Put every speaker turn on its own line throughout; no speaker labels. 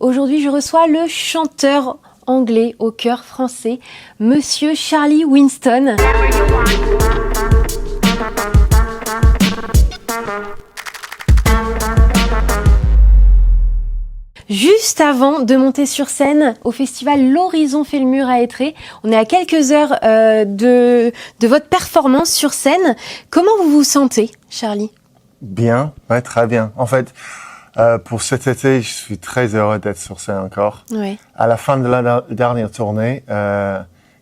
Aujourd'hui, je reçois le chanteur anglais au cœur français, Monsieur Charlie Winston. Juste avant de monter sur scène au festival L'Horizon fait le mur à Étré, on est à quelques heures de votre performance sur scène. Comment vous vous sentez, Charlie ?
Bien, ouais, très bien. En fait, pour cet été, je suis très heureux d'être sur scène encore.
Oui.
À la fin de la dernière tournée,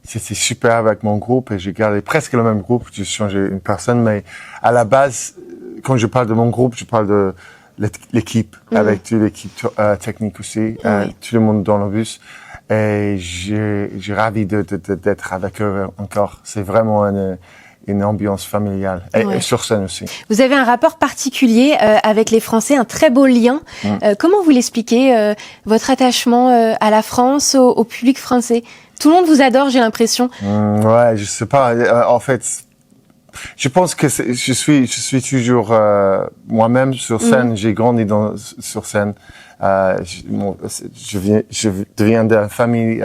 c'était super avec mon groupe et j'ai gardé presque le même groupe. J'ai changé une personne, mais à la base, quand je parle de mon groupe, je parle de l'équipe, avec toute l'équipe technique aussi, tout le monde dans le bus. Et j'ai ravi d'être avec eux encore. C'est vraiment une ambiance familiale et sur scène aussi.
Vous avez un rapport particulier avec les Français, un très beau lien. Comment vous l'expliquez, votre attachement à la France, au public français? Tout le monde vous adore, j'ai l'impression.
Ouais, je sais pas. En fait, je pense que je suis toujours moi-même sur scène. J'ai grandi sur scène. Je deviens d'une famille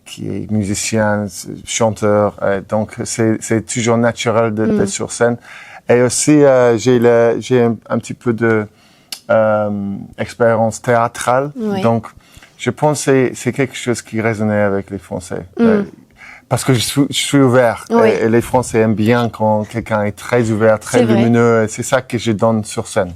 qui est musicien, chanteur. Donc c'est toujours naturel d'être sur scène. Et aussi j'ai un petit peu de expérience théâtrale.
Oui.
Donc je pense que c'est quelque chose qui résonnait avec les Français. Parce que je suis ouvert.
Oui.
Et les Français aiment bien quand quelqu'un est très ouvert, très lumineux. C'est ça que je donne sur scène.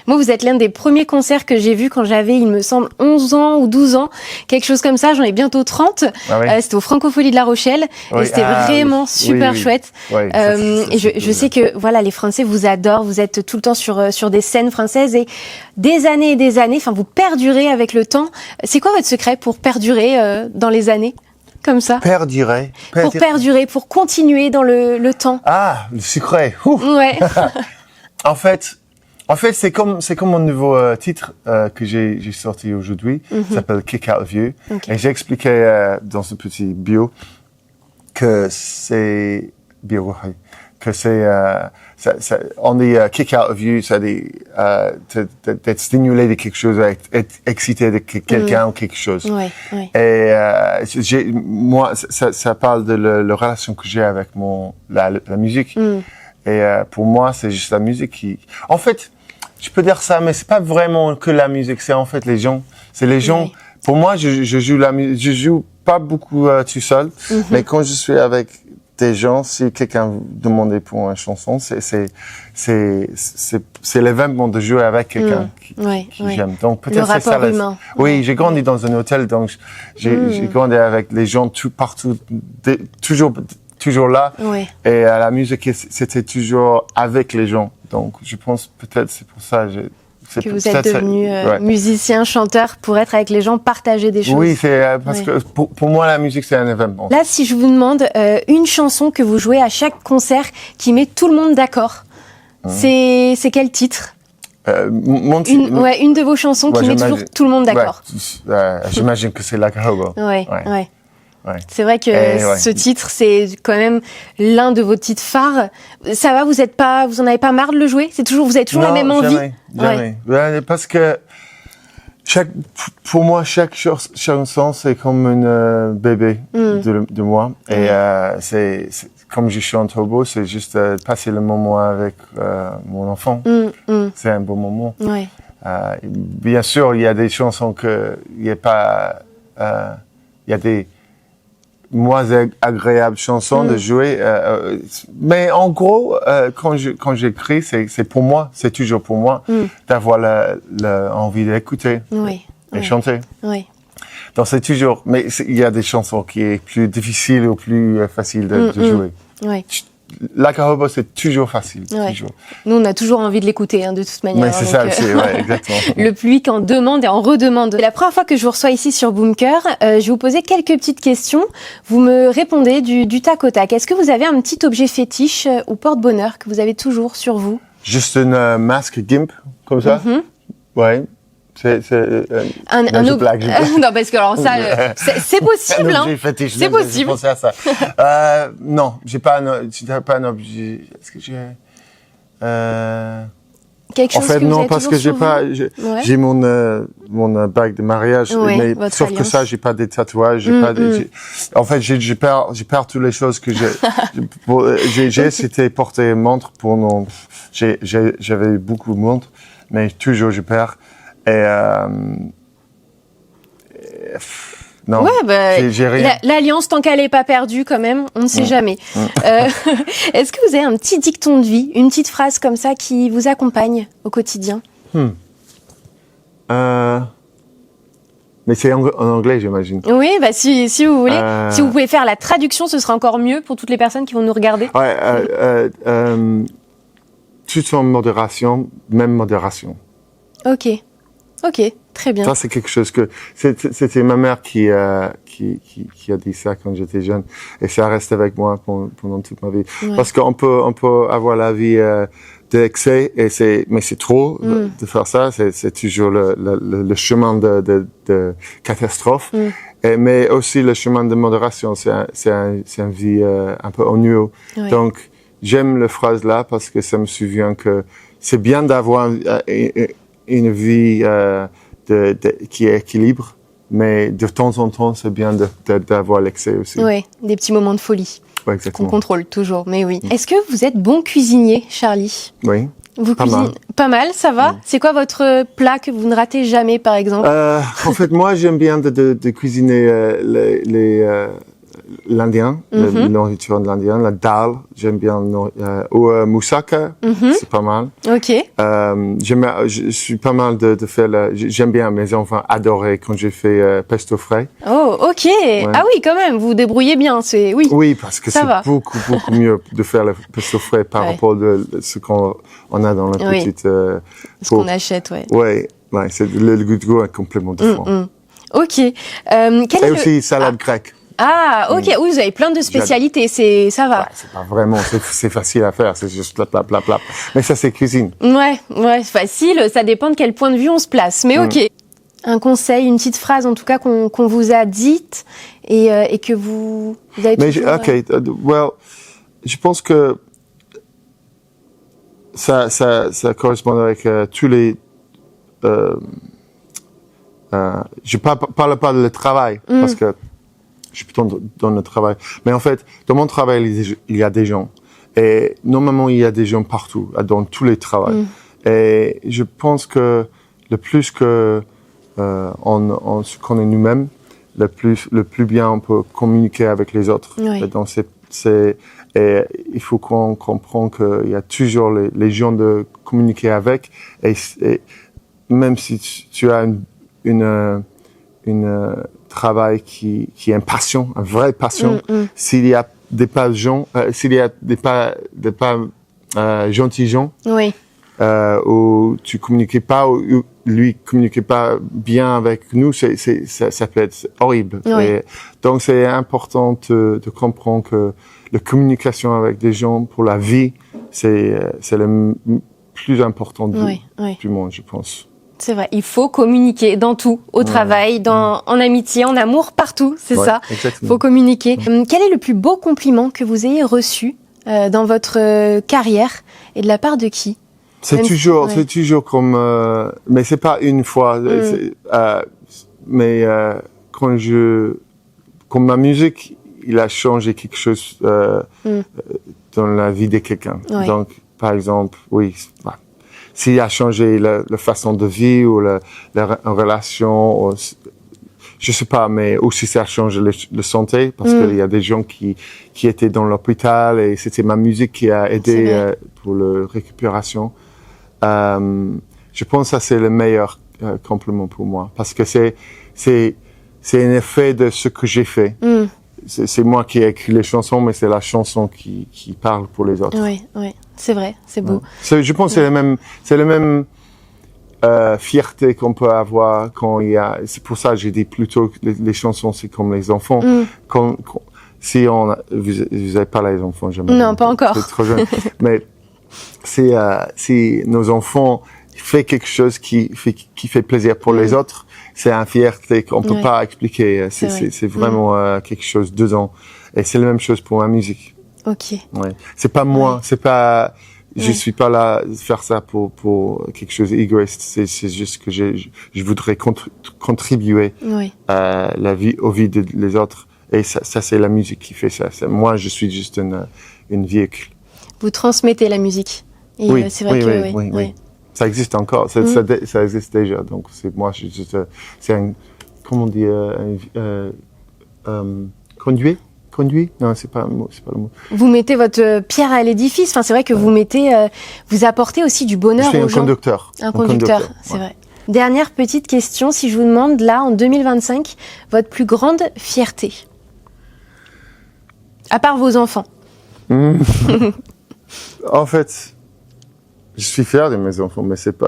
Moi, vous êtes l'un des premiers concerts que j'ai vus quand j'avais, il me semble, 11 ans ou 12 ans. Quelque chose comme ça, j'en ai bientôt 30.
Ah oui.
C'était au Francophonie de La Rochelle.
Oui.
Et c'était vraiment super chouette.
Oui,
et je sais que, voilà, les Français vous adorent. Vous êtes tout le temps sur des scènes françaises et des années, enfin, vous perdurez avec le temps. C'est quoi votre secret pour perdurer dans les années? Comme ça.
Perdurer.
Pour perdurer, pour continuer dans le temps.
Ah, le secret.
Ouais.
En fait, c'est comme mon nouveau titre que j'ai sorti aujourd'hui. Ça s'appelle Kick Out of You.
Okay.
Et j'ai expliqué dans ce petit bio que c'est on dit kick out of you, ça dit d'être stimulé de quelque chose, être excité de quelqu'un ou quelque chose.
Ouais, ouais.
Et moi, ça parle de la relation que j'ai avec la musique. Et pour moi, c'est juste la musique qui. En fait, je peux dire ça, mais c'est pas vraiment que la musique. C'est en fait les gens. C'est les gens. Oui. Pour moi, je joue la musique. Je joue pas beaucoup tout seul, mais quand je suis avec des gens, si quelqu'un demandait pour une chanson, c'est l'événement de jouer avec quelqu'un qui j'aime. Donc peut-être c'est ça. Oui, j'ai grandi dans un hôtel, donc j'ai grandi avec les gens partout, toujours là.
Oui.
Et la musique, c'était toujours avec les gens. Donc je pense peut-être c'est pour ça
que vous êtes devenu musicien, chanteur, pour être avec les gens, partager des choses.
Oui, c'est parce que pour moi, la musique, c'est un événement.
Là, si je vous demande une chanson que vous jouez à chaque concert qui met tout le monde d'accord, c'est quel titre?
Une
de vos chansons qui met toujours tout le monde d'accord.
J'imagine que c'est Like a Hobo.
Ouais. C'est vrai que ce titre, c'est quand même l'un de vos titres phares. Ça va, vous en avez pas marre de le jouer? Vous avez toujours la même envie?
Jamais. Ouais. Parce que pour moi, chaque chanson, c'est comme une bébé de moi. Et c'est comme je chante Hobo, c'est juste passer le moment avec mon enfant. C'est un beau moment.
Ouais.
Bien sûr, il y a des chansons il y a des moins agréables chansons de jouer, mais en gros, quand j'écris, c'est pour moi, c'est toujours pour moi d'avoir l'envie d'écouter et chanter.
Oui.
Donc c'est toujours, mais il y a des chansons qui est plus difficiles ou plus faciles de jouer.
Oui.
Like a Hobo, c'est toujours facile. Toujours.
Nous, on a toujours envie de l'écouter, de toute manière.
Mais c'est ça aussi, exactement.
Le public en demande et en redemande. C'est la première fois que je vous reçois ici sur Bunker. Je vais vous poser quelques petites questions. Vous me répondez du tac au tac. Est-ce que vous avez un petit objet fétiche ou porte-bonheur que vous avez toujours sur vous?
Juste une masque GIMP, comme ça? Ouais. C'est
non, parce que alors ça, c'est possible, hein. C'est possible.
J'ai pensé à ça. Non, j'ai pas un objet. Est-ce que j'ai,
Quelque chose
En fait,
que vous
non,
avez
parce
toujours
que
sur vous? Ouais.
j'ai mon bague de mariage,
Ouais,
mais
votre
sauf que
alliance.
ça, j'ai pas des tatouages, en fait, je perds toutes les choses que c'était porter une montre pour non, j'avais beaucoup de montres, mais toujours je perds. Non.
Ouais, bah,
j'ai rien.
l'alliance, tant qu'elle est pas perdue, quand même, on ne sait jamais. Est-ce que vous avez un petit dicton de vie, une petite phrase comme ça qui vous accompagne au quotidien?
Mais c'est en anglais, j'imagine.
Oui, bah si vous voulez, si vous pouvez faire la traduction, ce sera encore mieux pour toutes les personnes qui vont nous regarder.
Ouais, tout en modération, même modération.
Ok, très bien.
Ça, c'est quelque chose que c'était ma mère qui a dit ça quand j'étais jeune, et ça reste avec moi pendant toute ma vie.
Ouais.
Parce qu'on peut avoir la vie d'excès, mais c'est trop de faire ça. C'est toujours le chemin de catastrophe, mais aussi le chemin de modération. C'est une vie un peu ennuyeux.
Ouais.
Donc j'aime la phrase là parce que ça me souvient que c'est bien d'avoir une vie qui est équilibre, mais de temps en temps, c'est bien d'avoir l'excès aussi.
Ouais, des petits moments de folie.
Ouais,
Qu'on
exactement.
contrôle toujours, mais oui. Est-ce que vous êtes bon cuisinier, Charlie?
Oui.
Vous
Pas
cuisinez
mal.
Pas mal, ça va? C'est quoi votre plat que vous ne ratez jamais, par exemple?
En fait, moi, j'aime bien de cuisiner l'Indien, la nourriture de l'Indien, la dal, j'aime bien, ou moussaka, c'est pas mal.
Ok.
Je suis pas mal de faire j'aime bien, mes enfants adoraient quand j'ai fait pesto frais.
Oh, ok. Ah oui, quand même, vous vous débrouillez bien, oui.
Oui, parce que
Ça
c'est
va.
beaucoup mieux de faire le pesto frais par rapport à ce qu'on a dans la petite
Ce qu'on achète, ouais.
Ouais, c'est le goût est complètement différent.
Ok. Quel est
Et
le...
aussi salade grecque.
Ah, ok. Oui, vous avez plein de spécialités, ça va.
Ouais, c'est pas vraiment, c'est facile à faire, c'est juste plap. Mais ça, c'est cuisine.
Ouais, facile, ça dépend de quel point de vue on se place. Mais ok. Un conseil, une petite phrase en tout cas qu'on vous a dite et que vous avez toujours...
Je pense que ça correspond avec tous les... je parle pas de le travail, parce que je suis plutôt dans le travail. Mais en fait, dans mon travail, il y a des gens. Et normalement, il y a des gens partout, dans tous les travails. Et je pense que le plus que on se connaît nous-mêmes, le plus bien on peut communiquer avec les autres.
Oui.
Et donc et il faut qu'on comprenne qu'il y a toujours les gens de communiquer avec. Et même si tu as une travail qui est une passion, une vraie passion, s'il y a des pas gens, s'il y a des pas gentils gens,
Oui.
où tu communiquais pas, ou lui communiquait pas bien avec nous, ça peut être horrible.
Oui.
Et donc c'est important de comprendre que la communication avec des gens pour la vie, c'est le plus important du monde, je pense.
C'est vrai, il faut communiquer dans tout, au travail, en amitié, en amour, partout, c'est ça.
Exactement.
Il faut communiquer. Quel est le plus beau compliment que vous ayez reçu dans votre carrière et de la part de qui?
C'est toujours comme, mais c'est pas une fois. Mais quand ma musique, il a changé quelque chose dans la vie de quelqu'un.
Ouais.
Donc, par exemple, s'il a changé la façon de vie ou la relation, je sais pas, mais aussi ça a changé la santé parce qu'il y a des gens qui étaient dans l'hôpital et c'était ma musique qui a aidé pour la récupération. Je pense que ça c'est le meilleur compliment pour moi parce que c'est un effet de ce que j'ai fait. C'est moi qui ai écrit les chansons, mais c'est la chanson qui parle pour les autres.
Oui, c'est vrai, c'est beau.
Je pense que c'est le même fierté qu'on peut avoir quand il y a. C'est pour ça que j'ai dit plutôt que les chansons c'est comme les enfants. Si vous avez pas les enfants, jamais.
Non, pas encore.
C'est trop jeune. Mais si nos enfants fait quelque chose qui fait plaisir pour les autres, c'est une fierté qu'on peut pas expliquer. C'est vraiment quelque chose dedans. Et c'est la même chose pour ma musique.
Ok.
Ouais. C'est pas moi, c'est pas Je suis pas là à faire ça pour quelque chose d'égoïste. C'est juste que je voudrais contribuer à aux vies des autres. Et ça c'est la musique qui fait ça. Moi, je suis juste une véhicule.
Vous transmettez la musique. Et
oui,
c'est vrai
oui. Ça existe encore. Ça existe déjà. Donc c'est un, comment on dit, conduit? Non, c'est pas le mot.
Vous mettez votre pierre à l'édifice. Enfin, c'est vrai que vous apportez aussi du bonheur aux gens.
Je suis un conducteur.
Un conducteur, c'est vrai. Dernière petite question, si je vous demande là, en 2025, votre plus grande fierté? À part vos enfants.
En fait, je suis fier de mes enfants, mais c'est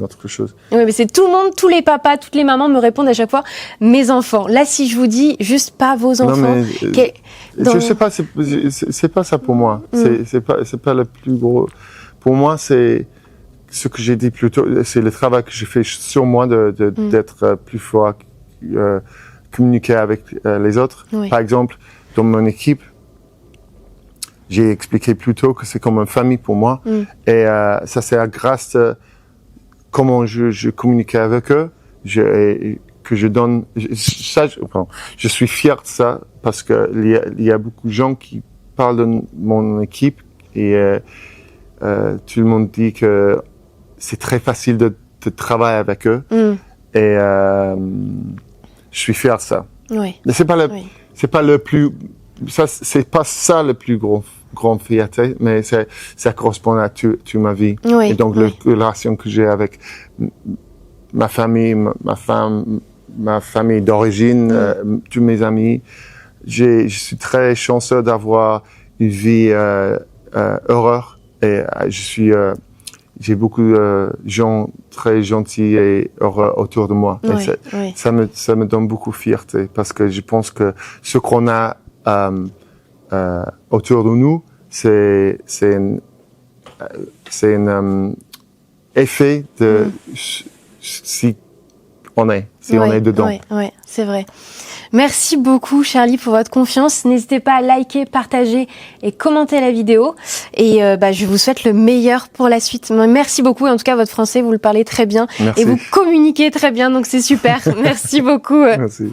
autre chose.
Oui, mais c'est tout le monde, tous les papas, toutes les mamans me répondent à chaque fois, mes enfants. Là, si je vous dis juste pas vos enfants.
Non, mais, je sais pas, c'est pas ça pour moi. C'est pas le plus gros. Pour moi, c'est ce que j'ai dit plus tôt, c'est le travail que j'ai fait sur moi d'être plus fort, communiquer avec les autres.
Oui.
Par exemple, dans mon équipe, j'ai expliqué plus tôt que c'est comme une famille pour moi. Et ça, c'est grâce à comment je communiquais avec eux, que je donne. Je suis fier de ça parce que il y a beaucoup de gens qui parlent de mon équipe et tout le monde dit que c'est très facile de travailler avec eux. Et je suis fier de ça.
Oui.
Mais c'est pas le plus. Ça, c'est pas ça le plus grand fierté, mais ça correspond à toute ma vie.
Oui,
et donc, la relation que j'ai avec ma famille, ma femme, ma famille d'origine, tous mes amis. Je suis très chanceux d'avoir une vie heureuse et j'ai beaucoup de gens très gentils et heureux autour de moi. Et ça me donne beaucoup de fierté parce que je pense que ce qu'on a autour de nous, c'est un effet de si on est dedans.
Oui, c'est vrai. Merci beaucoup, Charlie, pour votre confiance. N'hésitez pas à liker, partager et commenter la vidéo. Et je vous souhaite le meilleur pour la suite. Merci beaucoup. En tout cas, votre français, vous le parlez très bien.
Merci.
Et vous communiquez très bien, donc c'est super. Merci beaucoup.
Merci.